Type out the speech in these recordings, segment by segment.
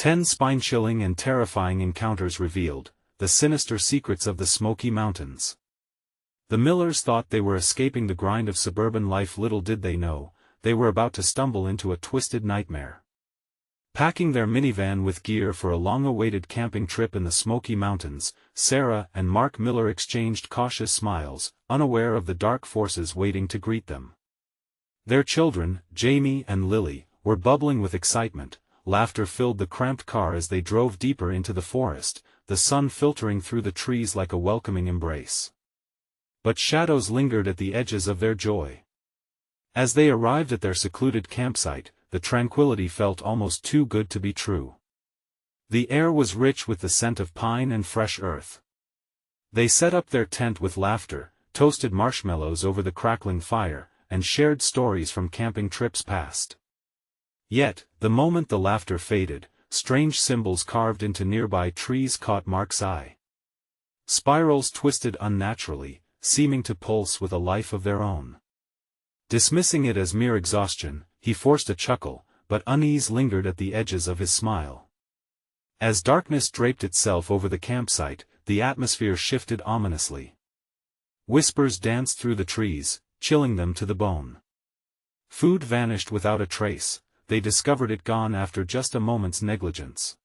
10 spine-chilling and terrifying encounters revealed, the sinister secrets of the Smoky Mountains. The Millers thought they were escaping the grind of suburban life. Little did they know, they were about to stumble into a twisted nightmare. Packing their minivan with gear for a long-awaited camping trip in the Smoky Mountains, Sarah and Mark Miller exchanged cautious smiles, unaware of the dark forces waiting to greet them. Their children, Jamie and Lily, were bubbling with excitement. Laughter filled the cramped car as they drove deeper into the forest, the sun filtering through the trees like a welcoming embrace. But shadows lingered at the edges of their joy. As they arrived at their secluded campsite, the tranquility felt almost too good to be true. The air was rich with the scent of pine and fresh earth. They set up their tent with laughter, toasted marshmallows over the crackling fire, and shared stories from camping trips past. Yet, the moment the laughter faded, strange symbols carved into nearby trees caught Mark's eye. Spirals twisted unnaturally, seeming to pulse with a life of their own. Dismissing it as mere exhaustion, he forced a chuckle, but unease lingered at the edges of his smile. As darkness draped itself over the campsite, the atmosphere shifted ominously. Whispers danced through the trees, chilling them to the bone. Food vanished without a trace. They discovered it gone after just a moment's negligence.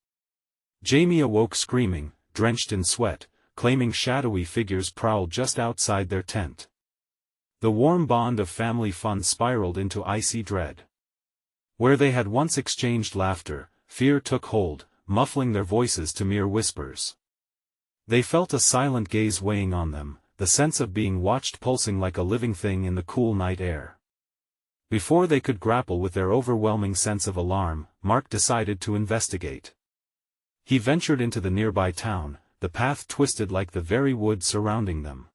Jamie awoke screaming, drenched in sweat, claiming shadowy figures prowled just outside their tent. The warm bond of family fun spiraled into icy dread. Where they had once exchanged laughter, fear took hold, muffling their voices to mere whispers. They felt a silent gaze weighing on them, the sense of being watched pulsing like a living thing in the cool night air. Before they could grapple with their overwhelming sense of alarm, Mark decided to investigate. He ventured into the nearby town, the path twisted like the very wood surrounding them.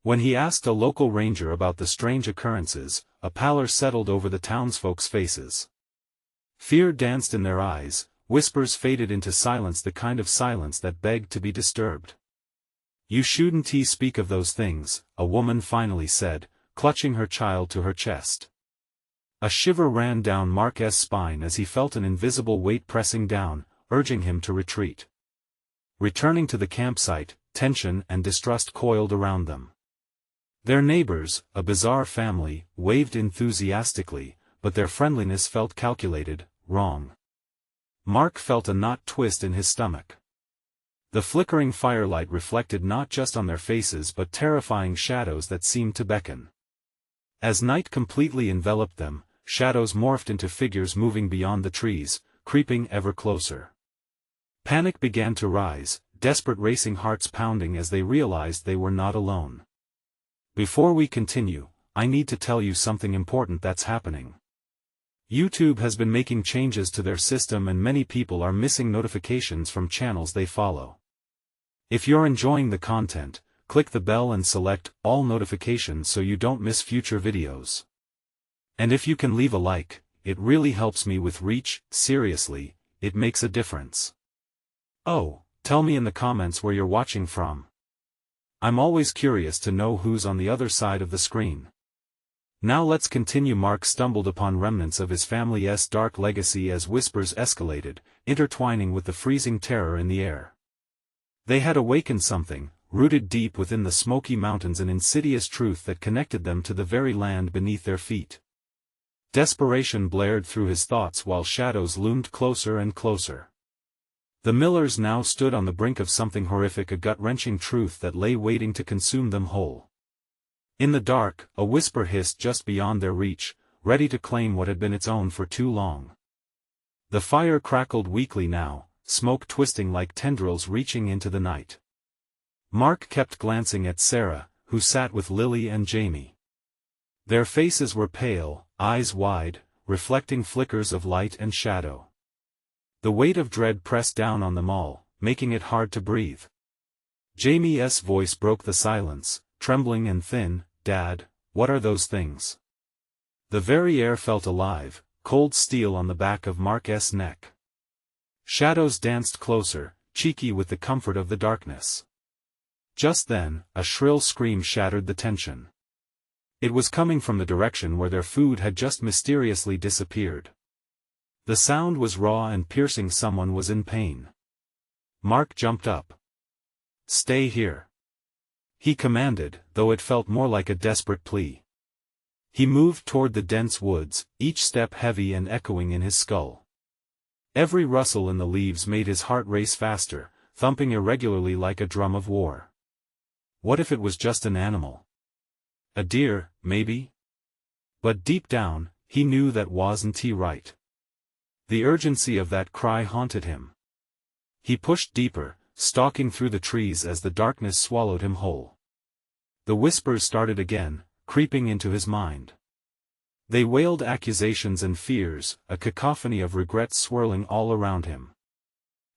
When he asked a local ranger about the strange occurrences, a pallor settled over the townsfolk's faces. Fear danced in their eyes, whispers faded into silence, the kind of silence that begged to be disturbed. "You shouldn't speak of those things," a woman finally said, clutching her child to her chest. A shiver ran down Mark's spine as he felt an invisible weight pressing down, urging him to retreat. Returning to the campsite, tension and distrust coiled around them. Their neighbors, a bizarre family, waved enthusiastically, but their friendliness felt calculated, wrong. Mark felt a knot twist in his stomach. The flickering firelight reflected not just on their faces but terrifying shadows that seemed to beckon. As night completely enveloped them, shadows morphed into figures moving beyond the trees, creeping ever closer. Panic began to rise, desperate racing hearts pounding as they realized they were not alone. "Before we continue, I need to tell you something important that's happening. YouTube has been making changes to their system and many people are missing notifications from channels they follow. If you're enjoying the content, click the bell and select all notifications so you don't miss future videos. And if you can leave a like, it really helps me with reach. Seriously, it makes a difference. Oh, tell me in the comments where you're watching from. I'm always curious to know who's on the other side of the screen. Now let's continue. Mark stumbled upon remnants of his family's dark legacy as whispers escalated, intertwining with the freezing terror in the air. They had awakened something, rooted deep within the Smoky Mountains, an insidious truth that connected them to the very land beneath their feet. Desperation blared through his thoughts while shadows loomed closer and closer. The Millers now stood on the brink of something horrific, a gut-wrenching truth that lay waiting to consume them whole. In the dark, a whisper hissed just beyond their reach, ready to claim what had been its own for too long. The fire crackled weakly now, smoke twisting like tendrils reaching into the night. Mark kept glancing at Sarah, who sat with Lily and Jamie. Their faces were pale, eyes wide, reflecting flickers of light and shadow. The weight of dread pressed down on them all, making it hard to breathe. Jamie's voice broke the silence, trembling and thin. "Dad, what are those things?" The very air felt alive, cold steel on the back of Mark's neck. Shadows danced closer, cheeky with the comfort of the darkness. Just then, a shrill scream shattered the tension. It was coming from the direction where their food had just mysteriously disappeared. The sound was raw and piercing. Someone was in pain. Mark jumped up. "Stay here," he commanded, though it felt more like a desperate plea. He moved toward the dense woods, each step heavy and echoing in his skull. Every rustle in the leaves made his heart race faster, thumping irregularly like a drum of war. What if it was just an animal? A deer, maybe? But deep down, he knew that wasn't he right. The urgency of that cry haunted him. He pushed deeper, stalking through the trees as the darkness swallowed him whole. The whispers started again, creeping into his mind. They wailed accusations and fears, a cacophony of regrets swirling all around him.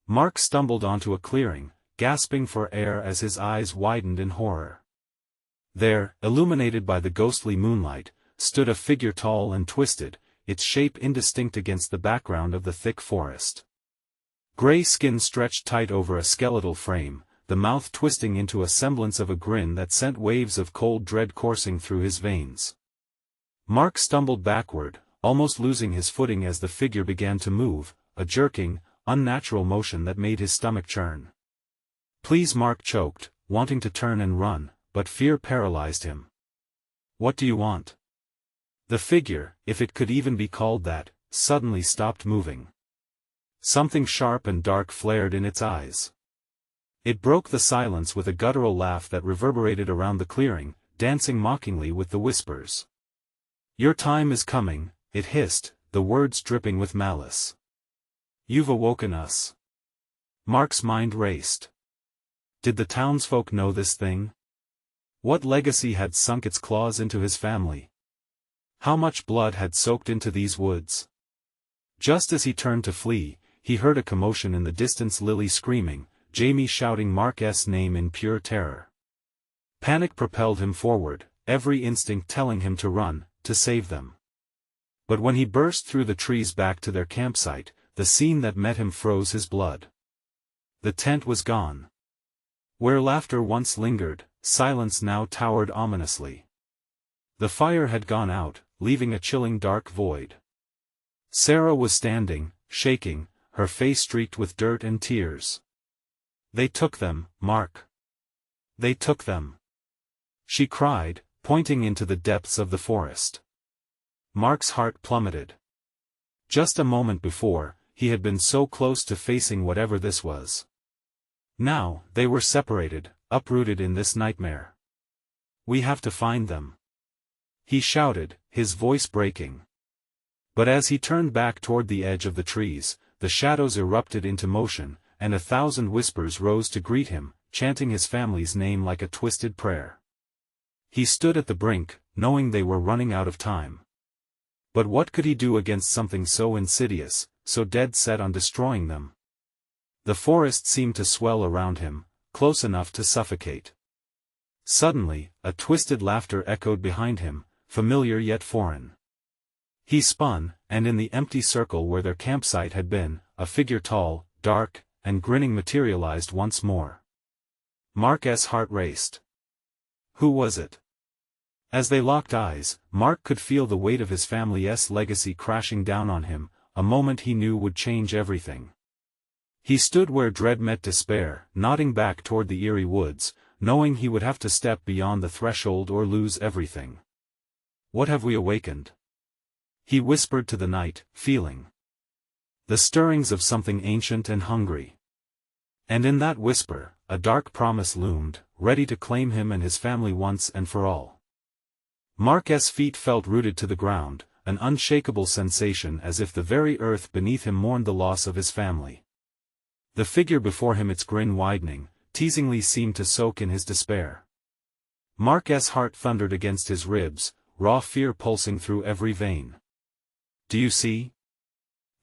Mark stumbled onto a clearing, gasping for air as his eyes widened in horror. There, illuminated by the ghostly moonlight, stood a figure tall and twisted, its shape indistinct against the background of the thick forest. Gray skin stretched tight over a skeletal frame, the mouth twisting into a semblance of a grin that sent waves of cold dread coursing through his veins. Mark stumbled backward, almost losing his footing as the figure began to move, a jerking, unnatural motion that made his stomach churn. "Please," Mark choked, wanting to turn and run, but fear paralyzed him. "What do you want?" The figure, if it could even be called that, suddenly stopped moving. Something sharp and dark flared in its eyes. It broke the silence with a guttural laugh that reverberated around the clearing, dancing mockingly with the whispers. "Your time is coming," it hissed, the words dripping with malice. "You've awoken us." Mark's mind raced. Did the townsfolk know this thing? What legacy had sunk its claws into his family? How much blood had soaked into these woods? Just as he turned to flee, he heard a commotion in the distance. Lily screaming, Jamie shouting Mark's name in pure terror. Panic propelled him forward, every instinct telling him to run, to save them. But when he burst through the trees back to their campsite, the scene that met him froze his blood. The tent was gone. Where laughter once lingered, silence now towered ominously. The fire had gone out, leaving a chilling dark void. Sarah was standing, shaking, her face streaked with dirt and tears. "They took them, Mark. They took them," she cried, pointing into the depths of the forest. Mark's heart plummeted. Just a moment before, he had been so close to facing whatever this was. Now, they were separated, uprooted in this nightmare. "We have to find them," he shouted, his voice breaking. But as he turned back toward the edge of the trees, the shadows erupted into motion, and 1,000 whispers rose to greet him, chanting his family's name like a twisted prayer. He stood at the brink, knowing they were running out of time. But what could he do against something so insidious, so dead set on destroying them? The forest seemed to swell around him, close enough to suffocate. Suddenly, a twisted laughter echoed behind him, familiar yet foreign. He spun, and in the empty circle where their campsite had been, a figure tall, dark, and grinning materialized once more. Mark's heart raced. Who was it? As they locked eyes, Mark could feel the weight of his family's legacy crashing down on him, a moment he knew would change everything. He stood where dread met despair, nodding back toward the eerie woods, knowing he would have to step beyond the threshold or lose everything. "What have we awakened?" he whispered to the night, feeling the stirrings of something ancient and hungry. And in that whisper, a dark promise loomed, ready to claim him and his family once and for all. Mark's feet felt rooted to the ground, an unshakable sensation as if the very earth beneath him mourned the loss of his family. The figure before him, its grin widening, teasingly seemed to soak in his despair. Mark's heart thundered against his ribs, raw fear pulsing through every vein. "Do you see?"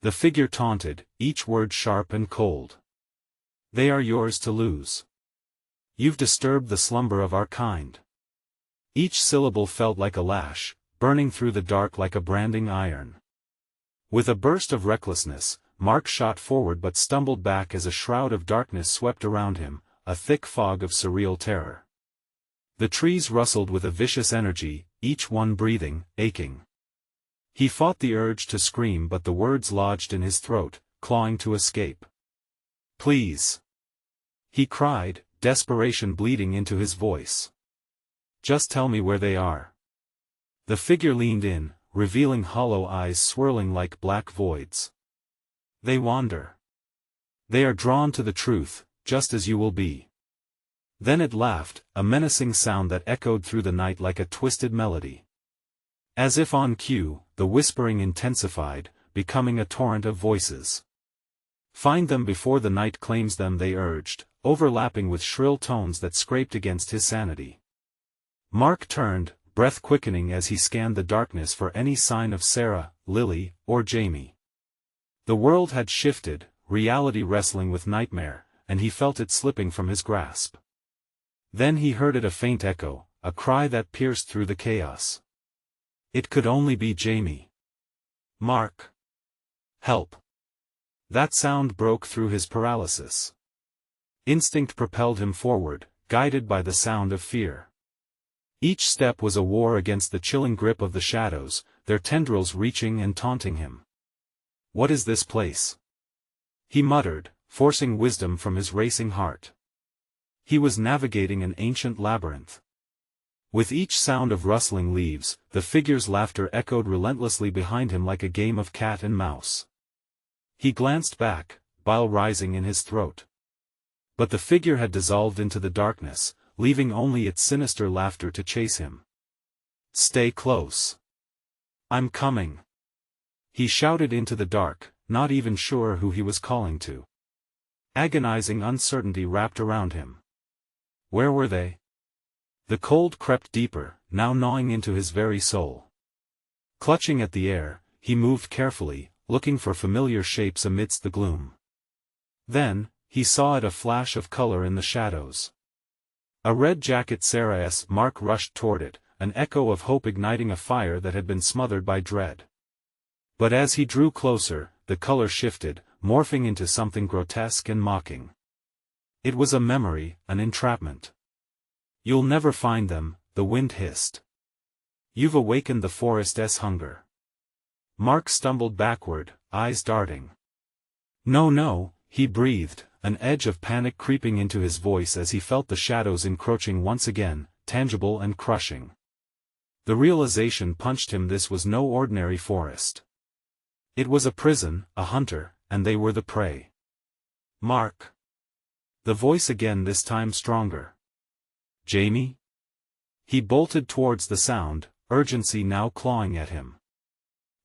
the figure taunted, each word sharp and cold. "They are yours to lose. You've disturbed the slumber of our kind." Each syllable felt like a lash, burning through the dark like a branding iron. With a burst of recklessness, Mark shot forward but stumbled back as a shroud of darkness swept around him, a thick fog of surreal terror. The trees rustled with a vicious energy, each one breathing, aching. He fought the urge to scream, but the words lodged in his throat, clawing to escape. "Please!" he cried, desperation bleeding into his voice. "Just tell me where they are." The figure leaned in, revealing hollow eyes swirling like black voids. "They wander. They are drawn to the truth, just as you will be." Then it laughed, a menacing sound that echoed through the night like a twisted melody. As if on cue, the whispering intensified, becoming a torrent of voices. "Find them before the night claims them," they urged, overlapping with shrill tones that scraped against his sanity. Mark turned, breath quickening as he scanned the darkness for any sign of Sarah, Lily, or Jamie. The world had shifted, reality wrestling with nightmare, and he felt it slipping from his grasp. Then he heard it, a faint echo, a cry that pierced through the chaos. It could only be Jamie. "Mark! Help!" That sound broke through his paralysis. Instinct propelled him forward, guided by the sound of fear. Each step was a war against the chilling grip of the shadows, their tendrils reaching and taunting him. "What is this place?" he muttered, forcing wisdom from his racing heart. He was navigating an ancient labyrinth. With each sound of rustling leaves, the figure's laughter echoed relentlessly behind him like a game of cat and mouse. He glanced back, bile rising in his throat. But the figure had dissolved into the darkness, leaving only its sinister laughter to chase him. "Stay close. I'm coming," he shouted into the dark, not even sure who he was calling to. Agonizing uncertainty wrapped around him. Where were they? The cold crept deeper, now gnawing into his very soul. Clutching at the air, he moved carefully, looking for familiar shapes amidst the gloom. Then, he saw it, a flash of color in the shadows. A red jacket. Sarah's. Mark rushed toward it, an echo of hope igniting a fire that had been smothered by dread. But as he drew closer, the color shifted, morphing into something grotesque and mocking. It was a memory, an entrapment. "You'll never find them," the wind hissed. "You've awakened the forest's hunger." Mark stumbled backward, eyes darting. "No, no," he breathed, an edge of panic creeping into his voice as he felt the shadows encroaching once again, tangible and crushing. The realization punched him: this was no ordinary forest. It was a prison, a hunter, and they were the prey. "Mark!" The voice again, this time stronger. "Jamie?" He bolted towards the sound, urgency now clawing at him.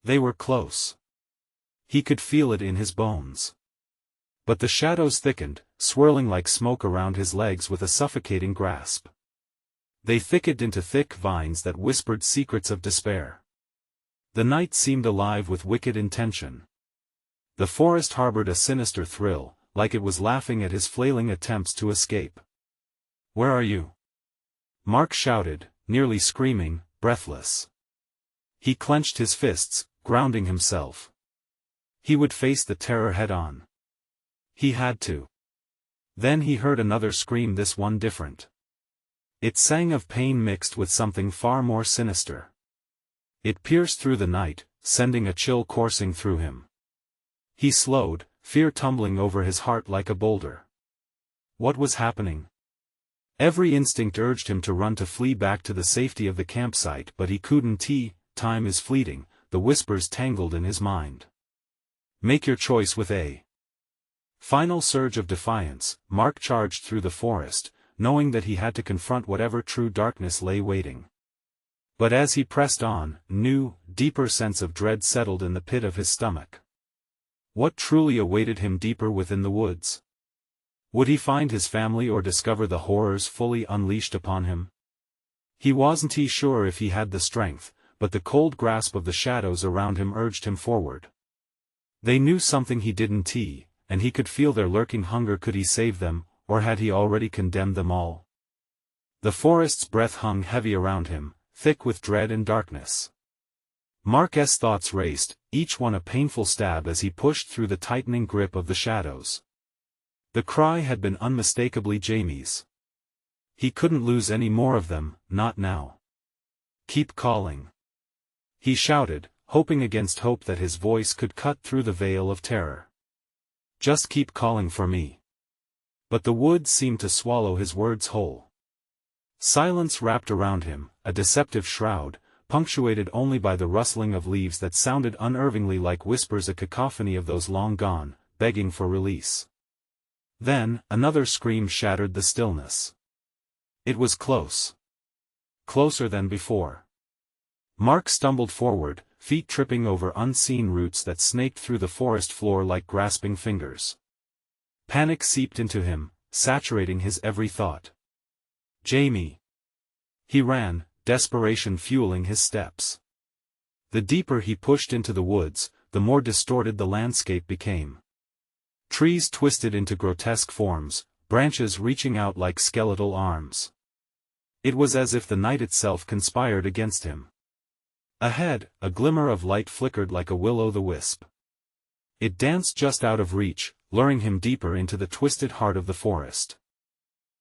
They were close. He could feel it in his bones. But the shadows thickened, swirling like smoke around his legs with a suffocating grasp. They thickened into thick vines that whispered secrets of despair. The night seemed alive with wicked intention. The forest harbored a sinister thrill, like it was laughing at his flailing attempts to escape. "Where are you?" Mark shouted, nearly screaming, breathless. He clenched his fists, grounding himself. He would face the terror head-on. He had to. Then he heard another scream, this one different. It sang of pain mixed with something far more sinister. It pierced through the night, sending a chill coursing through him. He slowed, fear tumbling over his heart like a boulder. What was happening? Every instinct urged him to run, to flee back to the safety of the campsite, but he couldn't. Time is fleeting, the whispers tangled in his mind. "Make your choice with a final surge of defiance." Mark charged through the forest, knowing that he had to confront whatever true darkness lay waiting. But as he pressed on, new, deeper sense of dread settled in the pit of his stomach. What truly awaited him deeper within the woods? Would he find his family or discover the horrors fully unleashed upon him? He wasn't sure if he had the strength, but the cold grasp of the shadows around him urged him forward. They knew something he didn't, and he could feel their lurking hunger. Could he save them, or had he already condemned them all? The forest's breath hung heavy around him, thick with dread and darkness. Mark's thoughts raced, each one a painful stab as he pushed through the tightening grip of the shadows. The cry had been unmistakably Jamie's. He couldn't lose any more of them, not now. "Keep calling," he shouted, hoping against hope that his voice could cut through the veil of terror. "Just keep calling for me." But the woods seemed to swallow his words whole. Silence wrapped around him, a deceptive shroud, punctuated only by the rustling of leaves that sounded unnervingly like whispers, a cacophony of those long gone, begging for release. Then, another scream shattered the stillness. It was close. Closer than before. Mark stumbled forward, feet tripping over unseen roots that snaked through the forest floor like grasping fingers. Panic seeped into him, saturating his every thought. Jamie! He ran, desperation fueling his steps. The deeper he pushed into the woods, the more distorted the landscape became. Trees twisted into grotesque forms, branches reaching out like skeletal arms. It was as if the night itself conspired against him. Ahead, a glimmer of light flickered like a will-o'-the-wisp. It danced just out of reach, luring him deeper into the twisted heart of the forest.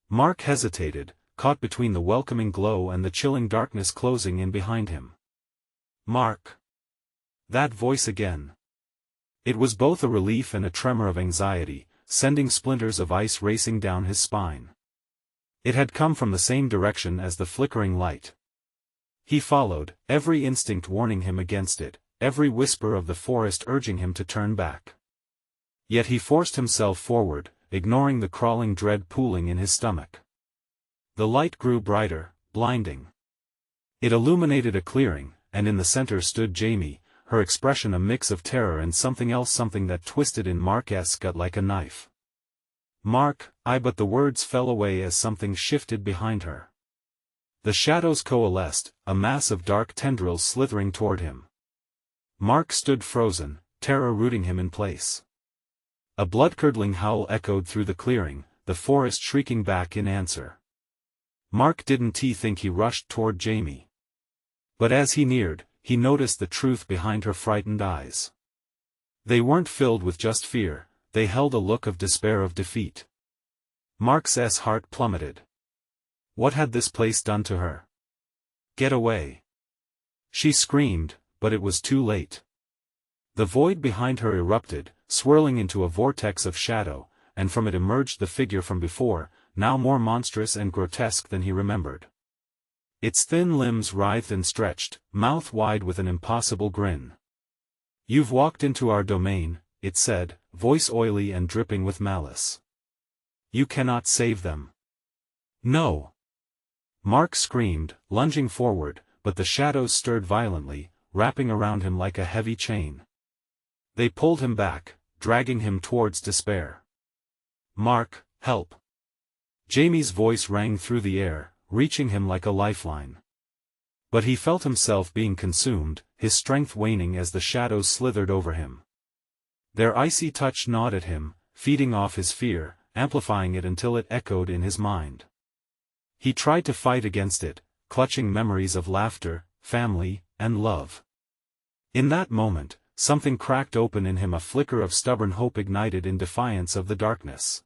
Mark hesitated, caught between the welcoming glow and the chilling darkness closing in behind him. "Mark!" That voice again. It was both a relief and a tremor of anxiety, sending splinters of ice racing down his spine. It had come from the same direction as the flickering light. He followed, every instinct warning him against it, every whisper of the forest urging him to turn back. Yet he forced himself forward, ignoring the crawling dread pooling in his stomach. The light grew brighter, blinding. It illuminated a clearing, and in the center stood Jamie, her expression a mix of terror and something else, something that twisted in Mark's gut like a knife. "Mark, but the words fell away as something shifted behind her. The shadows coalesced, a mass of dark tendrils slithering toward him. Mark stood frozen, terror rooting him in place. A blood-curdling howl echoed through the clearing, the forest shrieking back in answer. Mark didn't think he rushed toward Jamie. But as he neared, he noticed the truth behind her frightened eyes. They weren't filled with just fear, they held a look of despair, of defeat. Mark's heart plummeted. What had this place done to her? "Get away!" She screamed, but it was too late. The void behind her erupted, swirling into a vortex of shadow, and from it emerged the figure from before, now more monstrous and grotesque than he remembered. Its thin limbs writhed and stretched, mouth wide with an impossible grin. "You've walked into our domain," it said, voice oily and dripping with malice. "You cannot save them." "No!" Mark screamed, lunging forward, but the shadows stirred violently, wrapping around him like a heavy chain. They pulled him back, dragging him towards despair. "Mark, help!" Jamie's voice rang through the air, reaching him like a lifeline. But he felt himself being consumed, his strength waning as the shadows slithered over him. Their icy touch gnawed at him, feeding off his fear, amplifying it until it echoed in his mind. He tried to fight against it, clutching memories of laughter, family, and love. In that moment, something cracked open in him, a flicker of stubborn hope ignited in defiance of the darkness.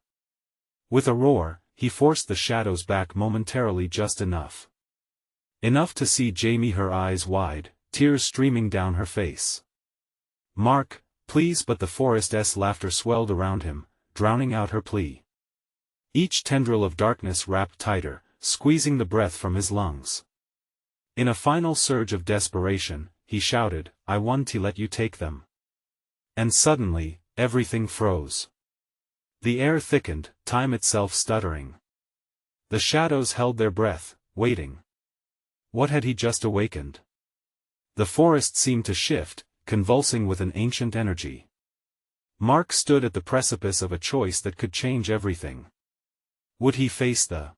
With a roar, he forced the shadows back momentarily, just enough. Enough to see Jamie, her eyes wide, tears streaming down her face. "Mark, please!" But the forest's laughter swelled around him, drowning out her plea. Each tendril of darkness wrapped tighter, squeezing the breath from his lungs. In a final surge of desperation, he shouted, "I want to let you take them." And suddenly, everything froze. The air thickened, time itself stuttering. The shadows held their breath, waiting. What had he just awakened? The forest seemed to shift, convulsing with an ancient energy. Mark stood at the precipice of a choice that could change everything. Would he face the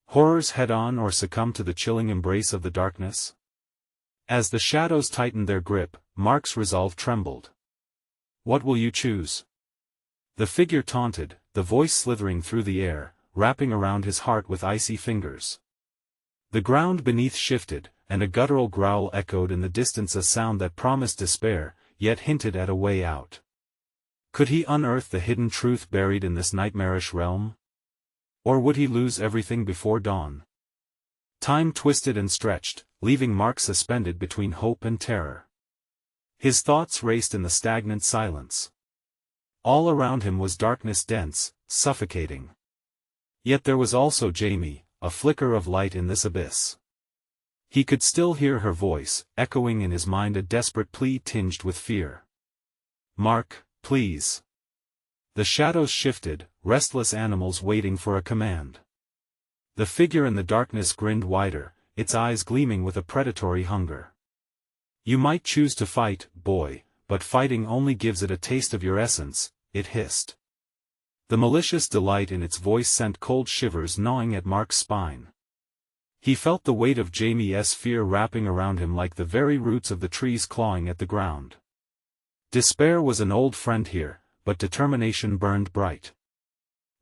horrors head-on or succumb to the chilling embrace of the darkness? As the shadows tightened their grip, Mark's resolve trembled. "What will you choose?" The figure taunted, the voice slithering through the air, wrapping around his heart with icy fingers. The ground beneath shifted, and a guttural growl echoed in the distance, a sound that promised despair, yet hinted at a way out. Could he unearth the hidden truth buried in this nightmarish realm? Or would he lose everything before dawn? Time twisted and stretched, leaving Mark suspended between hope and terror. His thoughts raced in the stagnant silence. All around him was darkness dense, suffocating. Yet there was also Jamie, a flicker of light in this abyss. He could still hear her voice, echoing in his mind a desperate plea tinged with fear. "Mark, please." The shadows shifted, restless animals waiting for a command. The figure in the darkness grinned wider, its eyes gleaming with a predatory hunger. "You might choose to fight, boy, but fighting only gives it a taste of your essence," it hissed. The malicious delight in its voice sent cold shivers gnawing at Mark's spine. He felt the weight of Jamie's fear wrapping around him like the very roots of the trees clawing at the ground. Despair was an old friend here, but determination burned bright.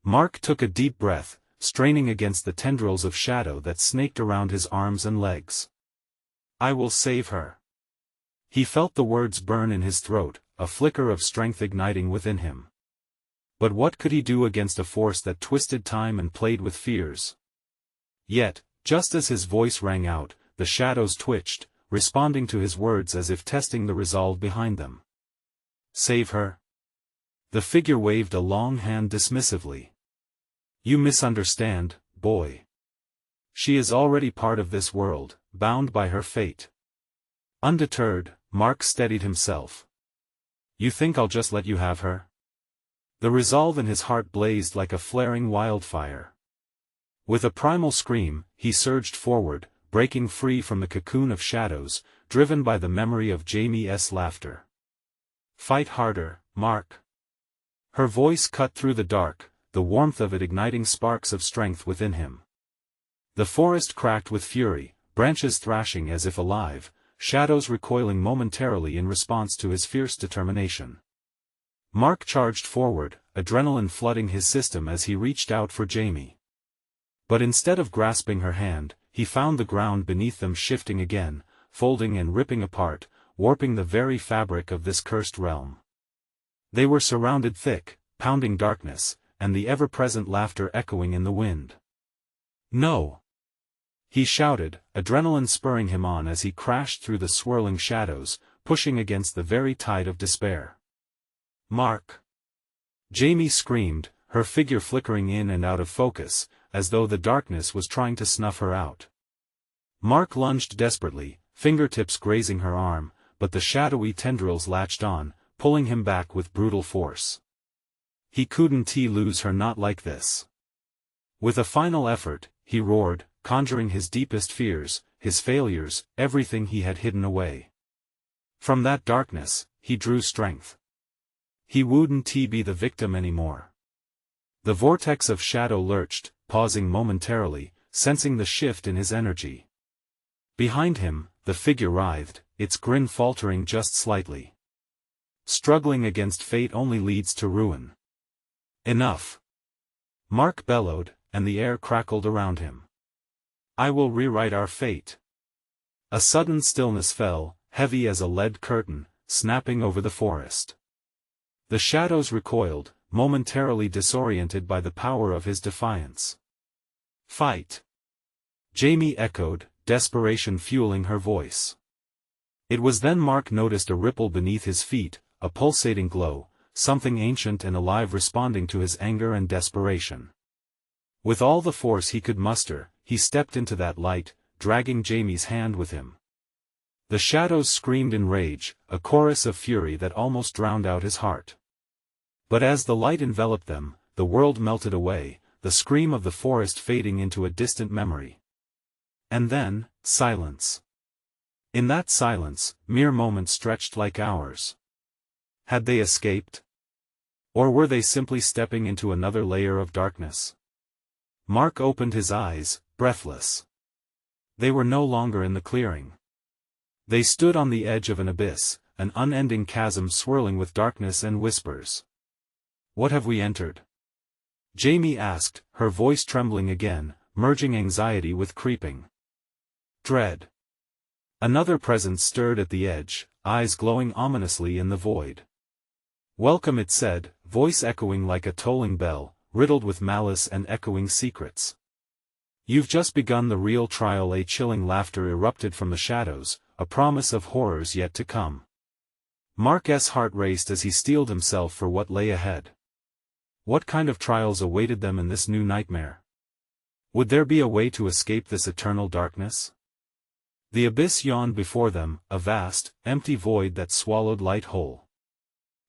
Mark took a deep breath, straining against the tendrils of shadow that snaked around his arms and legs. "I will save her." He felt the words burn in his throat, a flicker of strength igniting within him. But what could he do against a force that twisted time and played with fears? Yet, just as his voice rang out, the shadows twitched, responding to his words as if testing the resolve behind them. "Save her?" The figure waved a long hand dismissively. "You misunderstand, boy. She is already part of this world, bound by her fate." Undeterred, Mark steadied himself. "You think I'll just let you have her?" The resolve in his heart blazed like a flaring wildfire. With a primal scream, he surged forward, breaking free from the cocoon of shadows, driven by the memory of Jamie's laughter. "Fight harder, Mark." Her voice cut through the dark, the warmth of it igniting sparks of strength within him. The forest cracked with fury, branches thrashing as if alive, shadows recoiling momentarily in response to his fierce determination. Mark charged forward, adrenaline flooding his system as he reached out for Jamie. But instead of grasping her hand, he found the ground beneath them shifting again, folding and ripping apart, warping the very fabric of this cursed realm. They were surrounded thick, pounding darkness, and the ever-present laughter echoing in the wind. "No!" he shouted, adrenaline spurring him on as he crashed through the swirling shadows, pushing against the very tide of despair. "Mark!" Jamie screamed, her figure flickering in and out of focus, as though the darkness was trying to snuff her out. Mark lunged desperately, fingertips grazing her arm, but the shadowy tendrils latched on, pulling him back with brutal force. He couldn't lose her, not like this. With a final effort, he roared, conjuring his deepest fears, his failures, everything he had hidden away. From that darkness, he drew strength. He wouldn't be the victim anymore. The vortex of shadow lurched, pausing momentarily, sensing the shift in his energy. Behind him, the figure writhed, its grin faltering just slightly. Struggling against fate only leads to ruin. "Enough!" Mark bellowed, and the air crackled around him. "I will rewrite our fate." A sudden stillness fell, heavy as a lead curtain, snapping over the forest. The shadows recoiled, momentarily disoriented by the power of his defiance. "Fight!" Jamie echoed, desperation fueling her voice. It was then Mark noticed a ripple beneath his feet, a pulsating glow, something ancient and alive responding to his anger and desperation. With all the force he could muster, he stepped into that light, dragging Jamie's hand with him. The shadows screamed in rage, a chorus of fury that almost drowned out his heart. But as the light enveloped them, the world melted away, the scream of the forest fading into a distant memory. And then, silence. In that silence, mere moments stretched like hours. Had they escaped? Or were they simply stepping into another layer of darkness? Mark opened his eyes, breathless. They were no longer in the clearing. They stood on the edge of an abyss, an unending chasm swirling with darkness and whispers. "What have we entered?" Jamie asked, her voice trembling again, merging anxiety with creeping dread. Another presence stirred at the edge, eyes glowing ominously in the void. "Welcome," it said, voice echoing like a tolling bell, riddled with malice and echoing secrets. "You've just begun the real trial." A chilling laughter erupted from the shadows, a promise of horrors yet to come. Mark's heart raced as he steeled himself for what lay ahead. What kind of trials awaited them in this new nightmare? Would there be a way to escape this eternal darkness? The abyss yawned before them, a vast, empty void that swallowed light whole.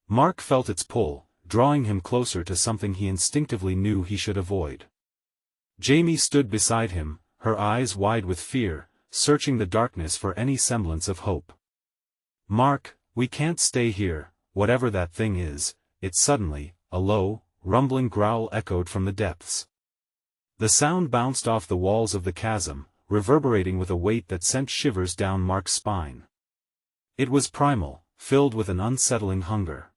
Mark felt its pull, drawing him closer to something he instinctively knew he should avoid. Jamie stood beside him, her eyes wide with fear, searching the darkness for any semblance of hope. "Mark, we can't stay here, whatever that thing is," it suddenly, a low, rumbling growl echoed from the depths. The sound bounced off the walls of the chasm, reverberating with a weight that sent shivers down Mark's spine. It was primal, filled with an unsettling hunger.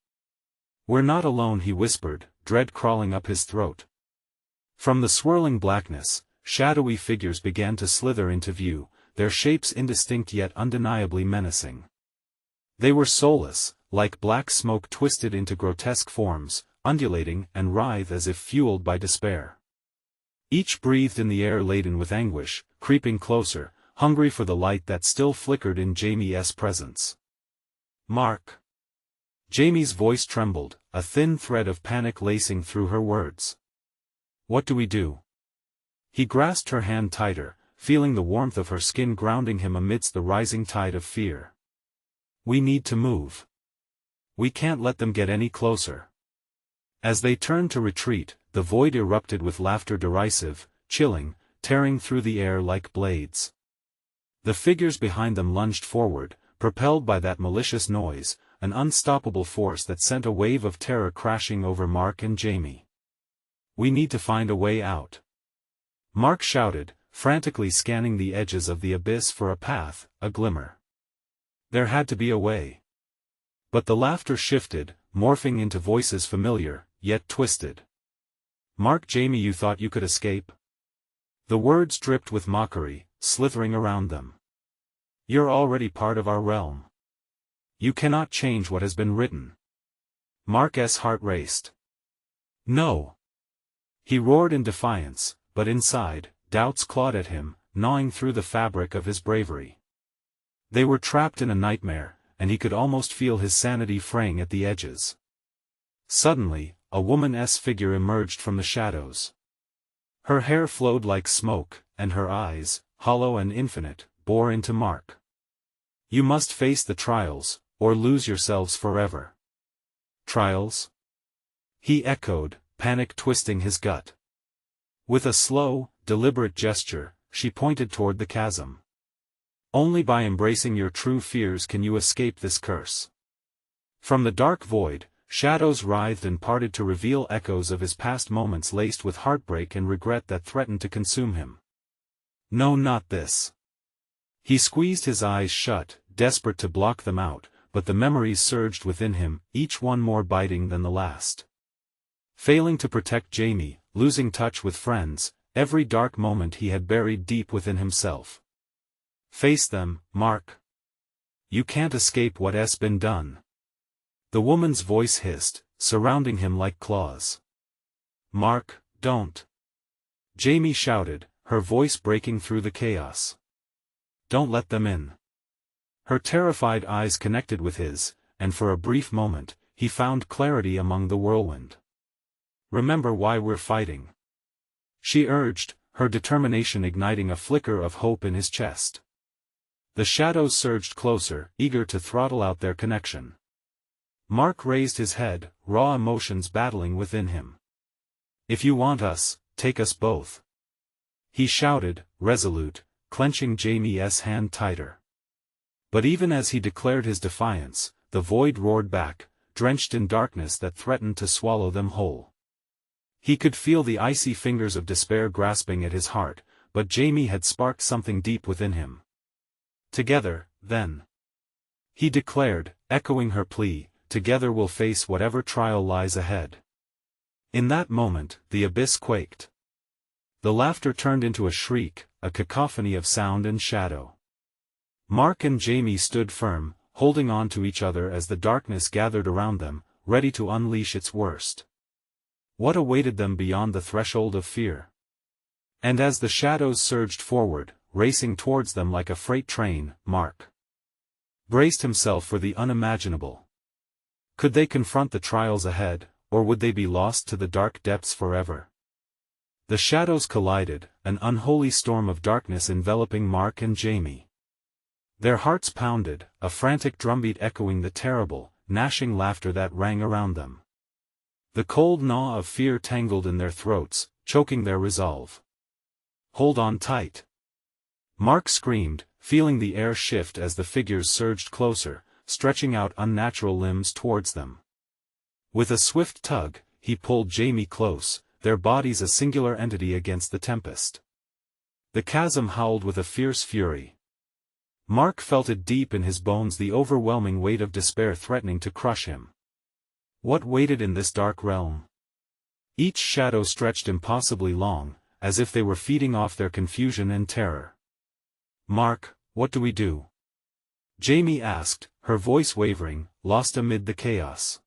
"We're not alone," he whispered, dread crawling up his throat. From the swirling blackness, shadowy figures began to slither into view, their shapes indistinct yet undeniably menacing. They were soulless, like black smoke twisted into grotesque forms, undulating and writhe as if fueled by despair. Each breathed in the air laden with anguish, creeping closer, hungry for the light that still flickered in Jamie's presence. "Mark." Jamie's voice trembled, a thin thread of panic lacing through her words. "What do we do?" He grasped her hand tighter, feeling the warmth of her skin grounding him amidst the rising tide of fear. "We need to move. We can't let them get any closer." As they turned to retreat, the void erupted with laughter derisive, chilling, tearing through the air like blades. The figures behind them lunged forward, propelled by that malicious noise, an unstoppable force that sent a wave of terror crashing over Mark and Jamie. "We need to find a way out," Mark shouted, frantically scanning the edges of the abyss for a path, a glimmer. There had to be a way. But the laughter shifted, morphing into voices familiar, yet twisted. "Mark, Jamie, you thought you could escape?" The words dripped with mockery, slithering around them. "You're already part of our realm. You cannot change what has been written." Mark's heart raced. "No!" He roared in defiance, but inside, doubts clawed at him, gnawing through the fabric of his bravery. They were trapped in a nightmare, and he could almost feel his sanity fraying at the edges. Suddenly, a woman's figure emerged from the shadows. Her hair flowed like smoke, and her eyes, hollow and infinite, bore into Mark. "You must face the trials, or lose yourselves forever." "Trials?" he echoed, panic twisting his gut. With a slow, deliberate gesture, she pointed toward the chasm. "Only by embracing your true fears can you escape this curse." From the dark void, shadows writhed and parted to reveal echoes of his past moments laced with heartbreak and regret that threatened to consume him. "No, not this." He squeezed his eyes shut, desperate to block them out, but the memories surged within him, each one more biting than the last. Failing to protect Jamie, losing touch with friends, every dark moment he had buried deep within himself. "Face them, Mark. You can't escape what's been done." The woman's voice hissed, surrounding him like claws. "Mark, don't." Jamie shouted, her voice breaking through the chaos. "Don't let them in." Her terrified eyes connected with his, and for a brief moment, he found clarity among the whirlwind. "Remember why we're fighting," she urged, her determination igniting a flicker of hope in his chest. The shadows surged closer, eager to throttle out their connection. Mark raised his head, raw emotions battling within him. "If you want us, take us both," he shouted, resolute, clenching Jamie's hand tighter. But even as he declared his defiance, the void roared back, drenched in darkness that threatened to swallow them whole. He could feel the icy fingers of despair grasping at his heart, but Jamie had sparked something deep within him. "Together, then," he declared, echoing her plea, "together we'll face whatever trial lies ahead." In that moment, the abyss quaked. The laughter turned into a shriek, a cacophony of sound and shadow. Mark and Jamie stood firm, holding on to each other as the darkness gathered around them, ready to unleash its worst. What awaited them beyond the threshold of fear? And as the shadows surged forward, racing towards them like a freight train, Mark braced himself for the unimaginable. Could they confront the trials ahead, or would they be lost to the dark depths forever? The shadows collided, an unholy storm of darkness enveloping Mark and Jamie. Their hearts pounded, a frantic drumbeat echoing the terrible, gnashing laughter that rang around them. The cold gnaw of fear tangled in their throats, choking their resolve. "Hold on tight!" Mark screamed, feeling the air shift as the figures surged closer, stretching out unnatural limbs towards them. With a swift tug, he pulled Jamie close, their bodies a singular entity against the tempest. The chasm howled with a fierce fury. Mark felt it deep in his bones, the overwhelming weight of despair threatening to crush him. What waited in this dark realm? Each shadow stretched impossibly long, as if they were feeding off their confusion and terror. "Mark, what do we do?" Jamie asked, her voice wavering, lost amid the chaos.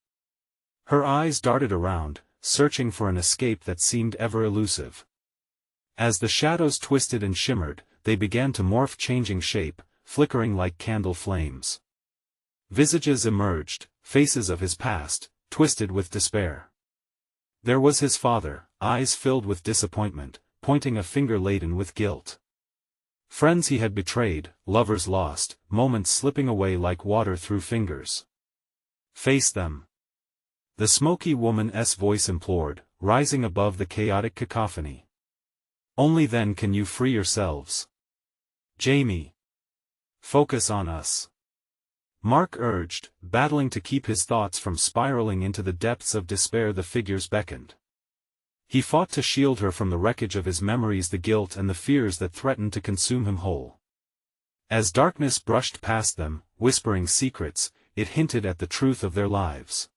Her eyes darted around, searching for an escape that seemed ever elusive. As the shadows twisted and shimmered, they began to morph, changing shape, flickering like candle flames. Visages emerged, faces of his past, twisted with despair. There was his father, eyes filled with disappointment, pointing a finger laden with guilt. Friends he had betrayed, lovers lost, moments slipping away like water through fingers. "Face them," the Smoky woman's voice implored, rising above the chaotic cacophony. "Only then can you free yourselves. Jamie, focus on us," Mark urged, battling to keep his thoughts from spiraling into the depths of despair the figures beckoned. He fought to shield her from the wreckage of his memories, the guilt and the fears that threatened to consume him whole. As darkness brushed past them, whispering secrets, it hinted at the truth of their lives.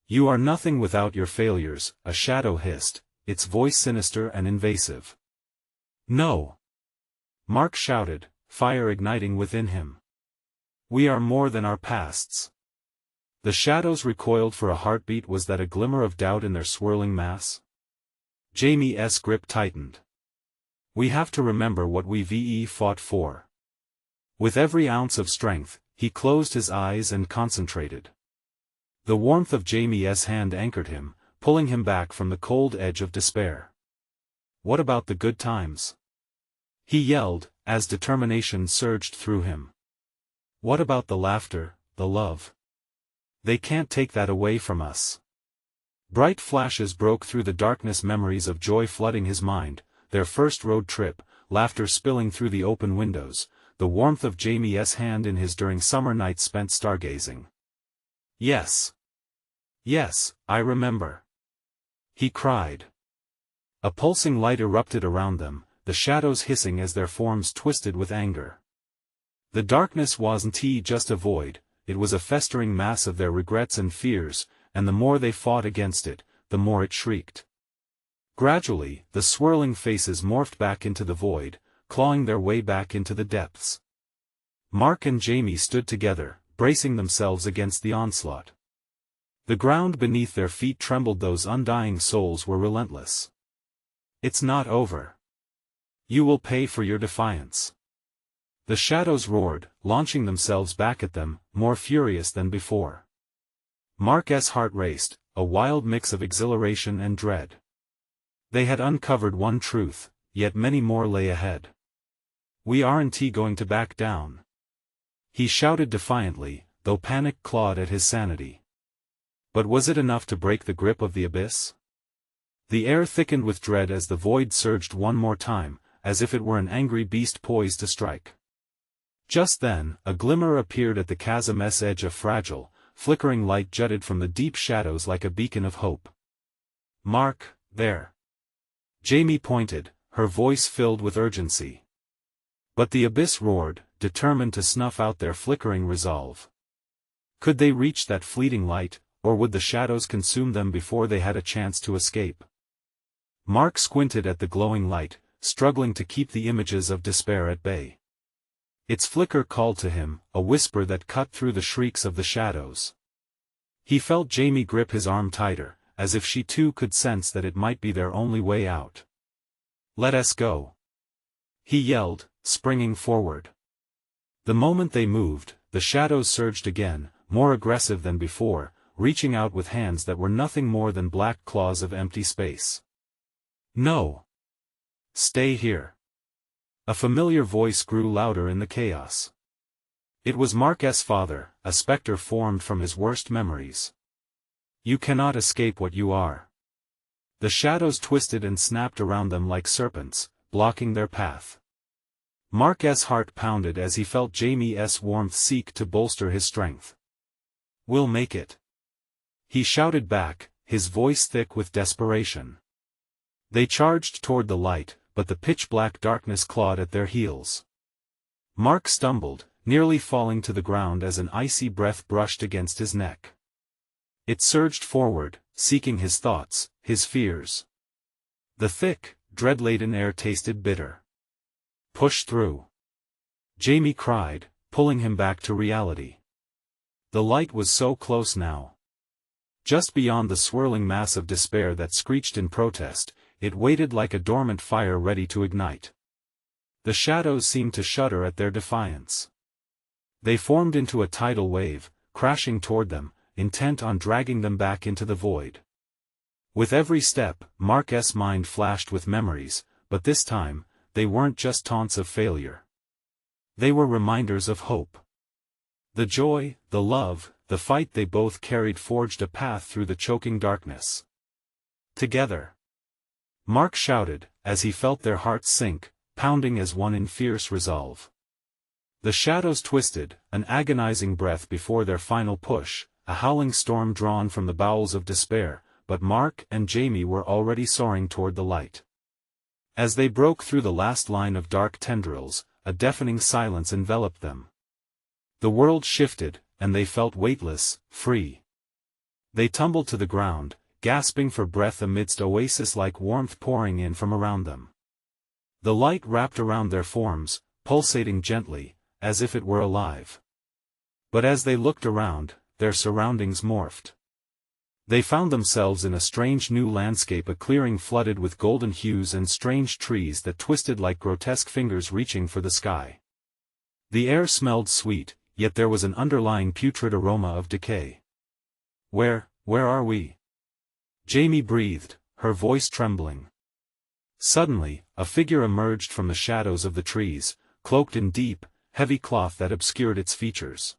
"You are nothing without your failures," a shadow hissed, its voice sinister and invasive. "No!" Mark shouted, fire igniting within him. "We are more than our pasts." The shadows recoiled for a heartbeat. Was that a glimmer of doubt in their swirling mass? Jamie's grip tightened. "We have to remember what we fought for." With every ounce of strength, he closed his eyes and concentrated. The warmth of Jamie's hand anchored him, pulling him back from the cold edge of despair. "What about the good times?" he yelled, as determination surged through him. "What about the laughter, the love? They can't take that away from us." Bright flashes broke through the darkness, memories of joy flooding his mind, their first road trip, laughter spilling through the open windows, the warmth of Jamie's hand in his during summer nights spent stargazing. "Yes. Yes, I remember," he cried. A pulsing light erupted around them, the shadows hissing as their forms twisted with anger. The darkness wasn't just a void, it was a festering mass of their regrets and fears, and the more they fought against it, the more it shrieked. Gradually, the swirling faces morphed back into the void, clawing their way back into the depths. Mark and Jamie stood together, bracing themselves against the onslaught. The ground beneath their feet trembled, those undying souls were relentless. "It's not over. You will pay for your defiance." The shadows roared, launching themselves back at them, more furious than before. Mark's heart raced, a wild mix of exhilaration and dread. They had uncovered one truth, yet many more lay ahead. "We aren't going to back down," he shouted defiantly, though panic clawed at his sanity. But was it enough to break the grip of the abyss? The air thickened with dread as the void surged one more time, as if it were an angry beast poised to strike. Just then, a glimmer appeared at the chasm's edge, a fragile, flickering light jutted from the deep shadows like a beacon of hope. "Mark, there." Jamie pointed, her voice filled with urgency. But the abyss roared, determined to snuff out their flickering resolve. Could they reach that fleeting light, or would the shadows consume them before they had a chance to escape? Mark squinted at the glowing light, struggling to keep the images of despair at bay. Its flicker called to him, a whisper that cut through the shrieks of the shadows. He felt Jamie grip his arm tighter, as if she too could sense that it might be their only way out. "Let us go," he yelled, springing forward. The moment they moved, the shadows surged again, more aggressive than before, reaching out with hands that were nothing more than black claws of empty space. "No! Stay here!" A familiar voice grew louder in the chaos. It was Mark's father, a specter formed from his worst memories. "You cannot escape what you are." The shadows twisted and snapped around them like serpents, blocking their path. Mark's heart pounded as he felt Jamie's warmth seek to bolster his strength. "We'll make it," he shouted back, his voice thick with desperation. They charged toward the light, but the pitch-black darkness clawed at their heels. Mark stumbled, nearly falling to the ground as an icy breath brushed against his neck. It surged forward, seeking his thoughts, his fears. The thick, dread-laden air tasted bitter. "Push through!" Jamie cried, pulling him back to reality. The light was so close now. Just beyond the swirling mass of despair that screeched in protest, it waited like a dormant fire ready to ignite. The shadows seemed to shudder at their defiance. They formed into a tidal wave, crashing toward them, intent on dragging them back into the void. With every step, Mark's mind flashed with memories, but this time, they weren't just taunts of failure. They were reminders of hope. The joy, the love, the fight they both carried forged a path through the choking darkness. Together. Mark shouted, as he felt their hearts sink, pounding as one in fierce resolve. The shadows twisted, an agonizing breath before their final push, a howling storm drawn from the bowels of despair, but Mark and Jamie were already soaring toward the light. As they broke through the last line of dark tendrils, a deafening silence enveloped them. The world shifted, and they felt weightless, free. They tumbled to the ground, gasping for breath amidst oasis-like warmth pouring in from around them. The light wrapped around their forms, pulsating gently, as if it were alive. But as they looked around, their surroundings morphed. They found themselves in a strange new landscape, a clearing flooded with golden hues and strange trees that twisted like grotesque fingers reaching for the sky. The air smelled sweet, yet there was an underlying putrid aroma of decay. Where are we?" Jamie breathed, her voice trembling. Suddenly, a figure emerged from the shadows of the trees, cloaked in deep, heavy cloth that obscured its features.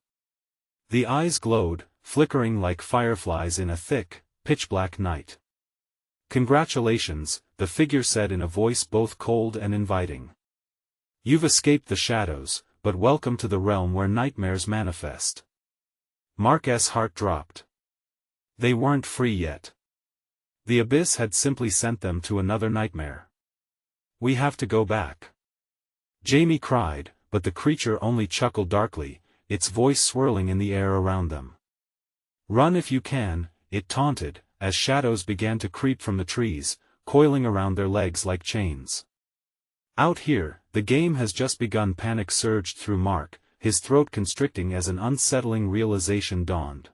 The eyes glowed, flickering like fireflies in a thick, pitch-black night. "Congratulations," the figure said in a voice both cold and inviting. "You've escaped the shadows, but welcome to the realm where nightmares manifest." Mark's heart dropped. They weren't free yet. The abyss had simply sent them to another nightmare. "We have to go back," Jamie cried, but the creature only chuckled darkly, its voice swirling in the air around them. "Run if you can," it taunted, as shadows began to creep from the trees, coiling around their legs like chains. "Out here, the game has just begun." Panic surged through Mark, his throat constricting as an unsettling realization dawned.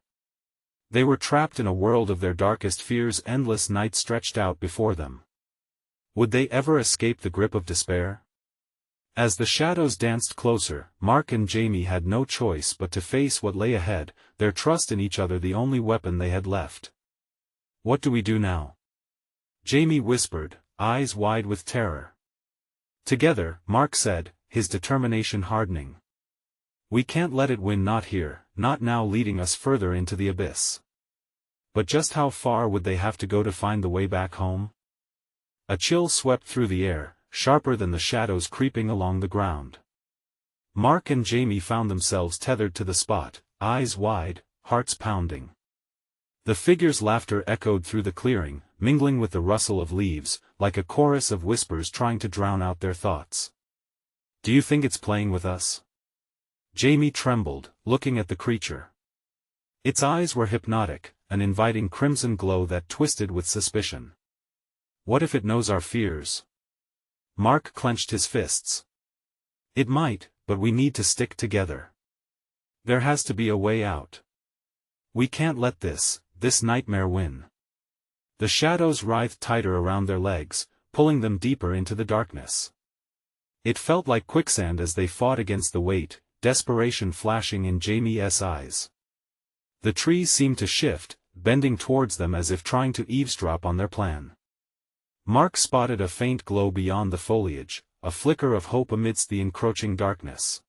They were trapped in a world of their darkest fears, endless nights stretched out before them. Would they ever escape the grip of despair? As the shadows danced closer, Mark and Jamie had no choice but to face what lay ahead, their trust in each other the only weapon they had left. "What do we do now?" Jamie whispered, eyes wide with terror. "Together," Mark said, his determination hardening. "We can't let it win, not here, not now," leading us further into the abyss. But just how far would they have to go to find the way back home? A chill swept through the air, sharper than the shadows creeping along the ground. Mark and Jamie found themselves tethered to the spot, eyes wide, hearts pounding. The figure's laughter echoed through the clearing, mingling with the rustle of leaves, like a chorus of whispers trying to drown out their thoughts. "Do you think it's playing with us?" Jamie trembled, looking at the creature. Its eyes were hypnotic, an inviting crimson glow that twisted with suspicion. "What if it knows our fears?" Mark clenched his fists. "It might, but we need to stick together. There has to be a way out. We can't let this nightmare win." The shadows writhed tighter around their legs, pulling them deeper into the darkness. It felt like quicksand as they fought against the weight, desperation flashing in Jamie's eyes. The trees seemed to shift, bending towards them as if trying to eavesdrop on their plan. Mark spotted a faint glow beyond the foliage, a flicker of hope amidst the encroaching darkness.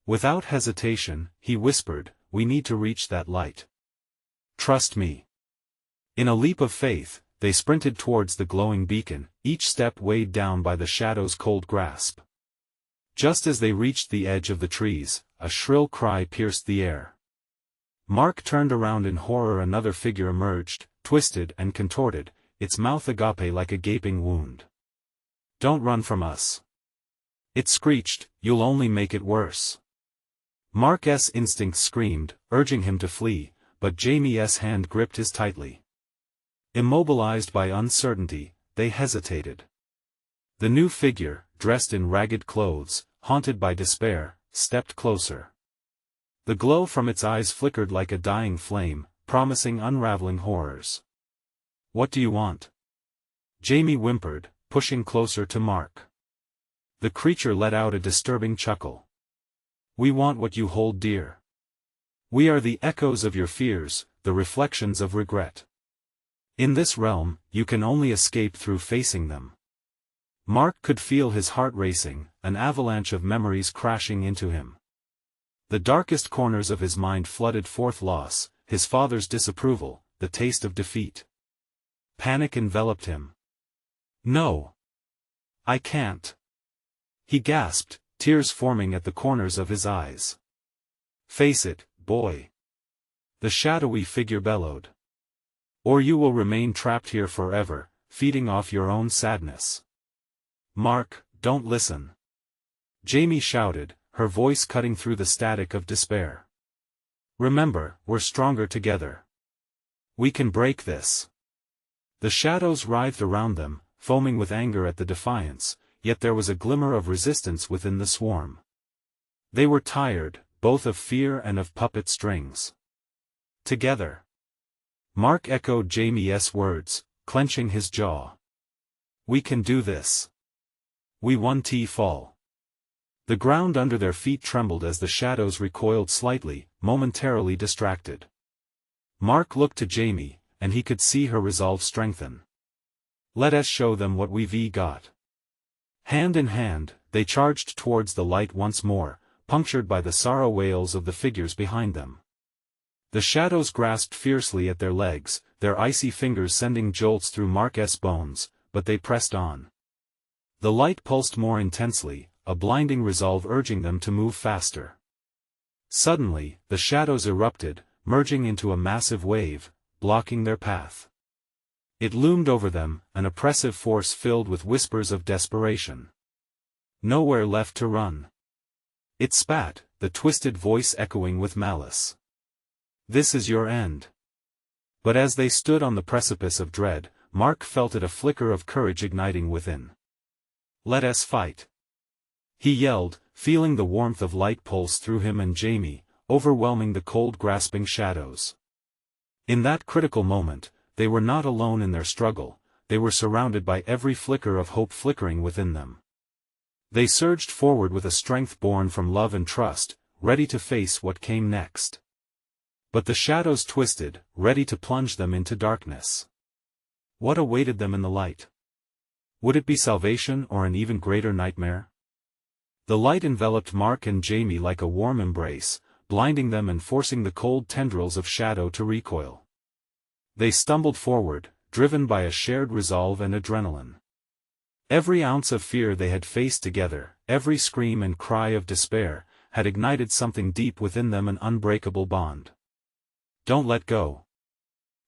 Without hesitation, he whispered, "We need to reach that light. Trust me." In a leap of faith, they sprinted towards the glowing beacon, each step weighed down by the shadow's cold grasp. Just as they reached the edge of the trees, a shrill cry pierced the air. Mark turned around in horror. Another figure emerged, twisted and contorted, its mouth agape like a gaping wound. "Don't run from us," it screeched, "you'll only make it worse." Mark's instinct screamed, urging him to flee, but Jamie's hand gripped his tightly. Immobilized by uncertainty, they hesitated. The new figure, dressed in ragged clothes, haunted by despair, stepped closer. The glow from its eyes flickered like a dying flame, promising unraveling horrors. "What do you want?" Jamie whimpered, pushing closer to Mark. The creature let out a disturbing chuckle. "We want what you hold dear. We are the echoes of your fears, the reflections of regret. In this realm, you can only escape through facing them." Mark could feel his heart racing, an avalanche of memories crashing into him. The darkest corners of his mind flooded forth: loss, his father's disapproval, the taste of defeat. Panic enveloped him. "No. I can't," he gasped, tears forming at the corners of his eyes. "Face it, boy," the shadowy figure bellowed. "Or you will remain trapped here forever, feeding off your own sadness." "Mark, don't listen," Jamie shouted, her voice cutting through the static of despair. "Remember, we're stronger together. We can break this." The shadows writhed around them, foaming with anger at the defiance, yet there was a glimmer of resistance within the swarm. They were tired, both of fear and of puppet strings. "Together." Mark echoed Jamie's words, clenching his jaw. "We can do this. We won't fall." The ground under their feet trembled as the shadows recoiled slightly, momentarily distracted. Mark looked to Jamie, and he could see her resolve strengthen. "Let us show them what we've got." Hand in hand, they charged towards the light once more, punctured by the sorrow wails of the figures behind them. The shadows grasped fiercely at their legs, their icy fingers sending jolts through Mark's bones, but they pressed on. The light pulsed more intensely, a blinding resolve urging them to move faster. Suddenly, the shadows erupted, merging into a massive wave, blocking their path. It loomed over them, an oppressive force filled with whispers of desperation. Nowhere left to run. It spat, the twisted voice echoing with malice. "This is your end." But as they stood on the precipice of dread, Mark felt it, a flicker of courage igniting within. "Let us fight," he yelled, feeling the warmth of light pulse through him and Jamie, overwhelming the cold grasping shadows. In that critical moment, they were not alone in their struggle, they were surrounded by every flicker of hope flickering within them. They surged forward with a strength born from love and trust, ready to face what came next. But the shadows twisted, ready to plunge them into darkness. What awaited them in the light? Would it be salvation or an even greater nightmare? The light enveloped Mark and Jamie like a warm embrace, blinding them and forcing the cold tendrils of shadow to recoil. They stumbled forward, driven by a shared resolve and adrenaline. Every ounce of fear they had faced together, every scream and cry of despair, had ignited something deep within them, an unbreakable bond. "Don't let go,"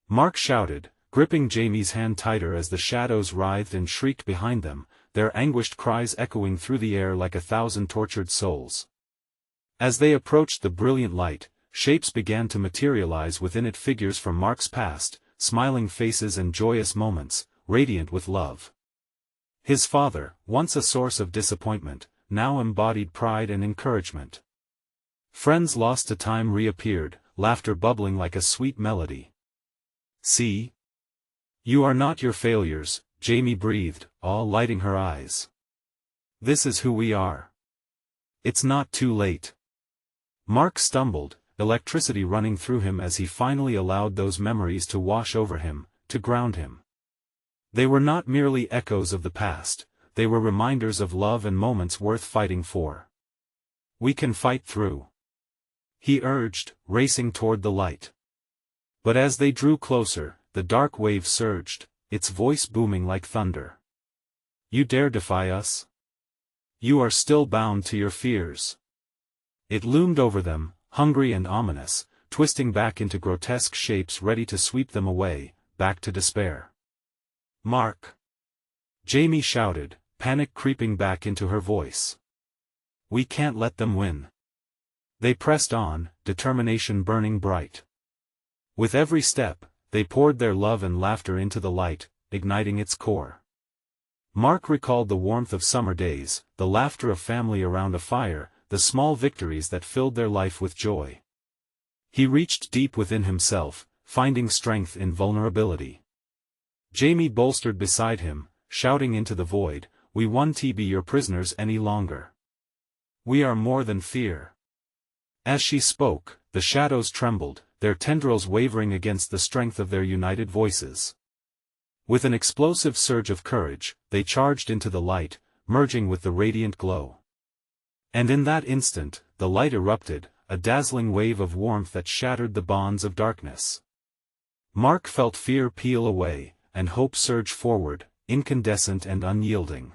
Mark shouted, gripping Jamie's hand tighter as the shadows writhed and shrieked behind them, their anguished cries echoing through the air like 1,000 tortured souls. As they approached the brilliant light, shapes began to materialize within it, figures from Mark's past, smiling faces and joyous moments, radiant with love. His father, once a source of disappointment, now embodied pride and encouragement. Friends lost to time reappeared, laughter bubbling like a sweet melody. "See? You are not your failures," Jamie breathed, all lighting her eyes. "This is who we are. It's not too late." Mark stumbled, electricity running through him as he finally allowed those memories to wash over him, to ground him. They were not merely echoes of the past, they were reminders of love and moments worth fighting for. "We can fight through," he urged, racing toward the light. But as they drew closer, the dark wave surged, its voice booming like thunder. "You dare defy us? You are still bound to your fears." It loomed over them, hungry and ominous, twisting back into grotesque shapes ready to sweep them away, back to despair. "Mark!" Jamie shouted, panic creeping back into her voice. "We can't let them win." They pressed on, determination burning bright. With every step, they poured their love and laughter into the light, igniting its core. Mark recalled the warmth of summer days, the laughter of family around a fire, the small victories that filled their life with joy. He reached deep within himself, finding strength in vulnerability. Jamie bolstered beside him, shouting into the void, "We won't be your prisoners any longer. We are more than fear." As she spoke, the shadows trembled, their tendrils wavering against the strength of their united voices. With an explosive surge of courage, they charged into the light, merging with the radiant glow. And in that instant, the light erupted, a dazzling wave of warmth that shattered the bonds of darkness. Mark felt fear peel away, and hope surge forward, incandescent and unyielding.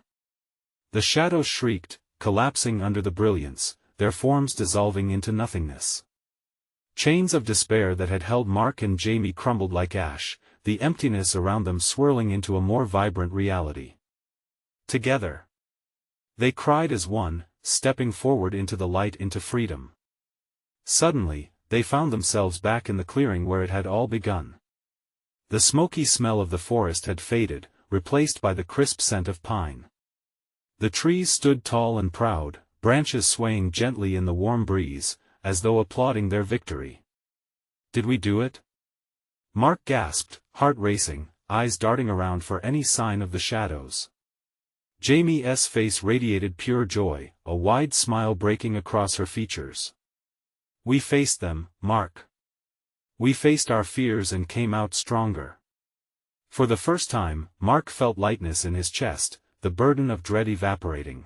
The shadows shrieked, collapsing under the brilliance, their forms dissolving into nothingness. Chains of despair that had held Mark and Jamie crumbled like ash, the emptiness around them swirling into a more vibrant reality. Together, they cried as one, stepping forward into the light, into freedom. Suddenly, they found themselves back in the clearing where it had all begun. The smoky smell of the forest had faded, replaced by the crisp scent of pine. The trees stood tall and proud, branches swaying gently in the warm breeze, as though applauding their victory. "Did we do it?" Mark gasped, heart racing, eyes darting around for any sign of the shadows. Jamie's face radiated pure joy, a wide smile breaking across her features. "We faced them, Mark. We faced our fears and came out stronger." For the first time, Mark felt lightness in his chest, the burden of dread evaporating.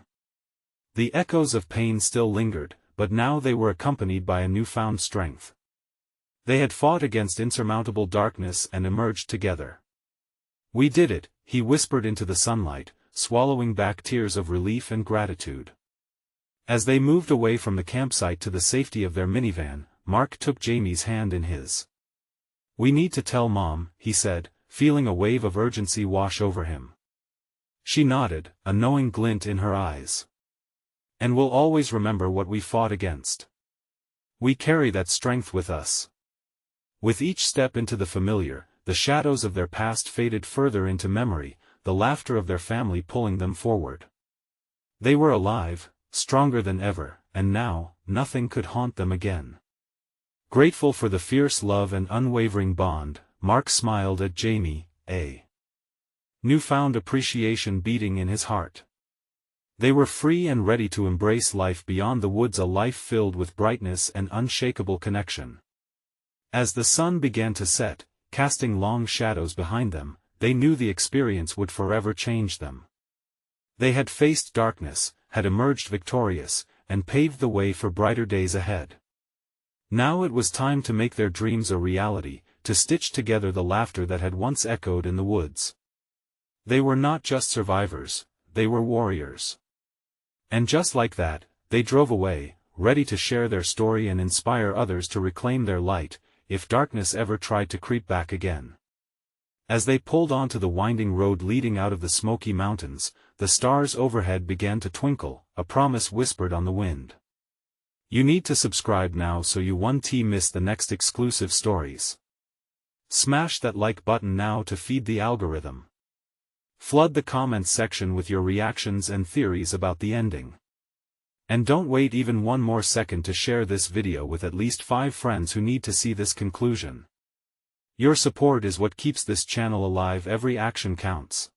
The echoes of pain still lingered, but now they were accompanied by a newfound strength. They had fought against insurmountable darkness and emerged together. "We did it," he whispered into the sunlight, swallowing back tears of relief and gratitude. As they moved away from the campsite to the safety of their minivan, Mark took Jamie's hand in his. "We need to tell Mom," he said, feeling a wave of urgency wash over him. She nodded, a knowing glint in her eyes. "And we'll always remember what we fought against. We carry that strength with us." With each step into the familiar, the shadows of their past faded further into memory, the laughter of their family pulling them forward. They were alive, stronger than ever, and now, nothing could haunt them again. Grateful for the fierce love and unwavering bond, Mark smiled at Jamie, a newfound appreciation beating in his heart. They were free and ready to embrace life beyond the woods, a life filled with brightness and unshakable connection. As the sun began to set, casting long shadows behind them, they knew the experience would forever change them. They had faced darkness, had emerged victorious, and paved the way for brighter days ahead. Now it was time to make their dreams a reality, to stitch together the laughter that had once echoed in the woods. They were not just survivors, they were warriors. And just like that, they drove away, ready to share their story and inspire others to reclaim their light, if darkness ever tried to creep back again. As they pulled onto the winding road leading out of the Smoky Mountains, the stars overhead began to twinkle, a promise whispered on the wind. You need to subscribe now so you won't miss the next exclusive stories. Smash that like button now to feed the algorithm. Flood the comments section with your reactions and theories about the ending. And don't wait even one more second to share this video with at least 5 friends who need to see this conclusion. Your support is what keeps this channel alive. Every action counts.